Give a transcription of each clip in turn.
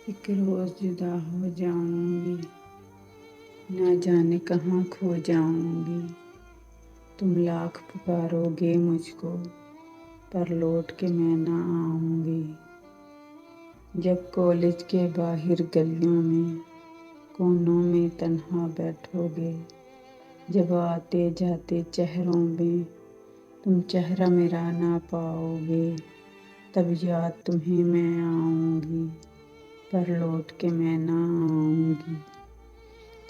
ایک روز جدا ہو جاؤں گی، نہ جانے کہاں کھو جاؤں گی۔ تم لاکھ پکارو گے مجھ کو، پر لوٹ کے میں نہ آؤں گی۔ جب کالج کے باہر گلیوں میں کونوں میں تنہا بیٹھو گے، جب آتے جاتے چہروں میں تم چہرہ میرا نہ پاؤ گے، تب یاد تمہیں میں آؤں گی، پر لوٹ کے میں نہ آؤں گی۔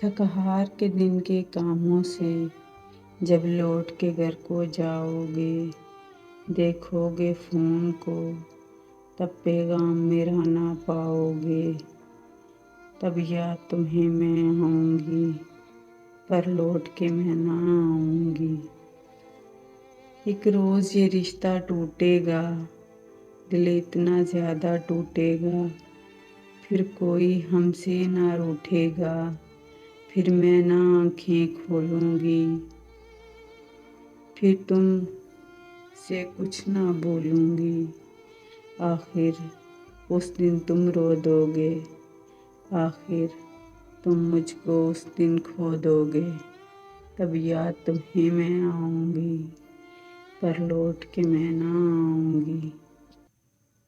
تھک ہار کے دن کے کاموں سے جب لوٹ کے گھر کو جاؤ گے، دیکھو گے فون کو، تب پیغام میرا نہ پاؤ گے، تب یاد تمہیں میں آؤں گی، پر لوٹ کے میں نہ آؤں گی۔ ایک روز یہ رشتہ ٹوٹے گا، دل اتنا زیادہ ٹوٹے گا، پھر کوئی ہم سے نہ روٹھے گا، پھر میں نہ آنکھیں کھولوں گی، پھر تم سے کچھ نہ بولوں گی۔ آخر اس دن تم رو دو گے، آخر تم مجھ کو اس دن کھو دو گے، تب یاد تمہیں میں آؤں گی، پر لوٹ کے میں نہ آؤں گی۔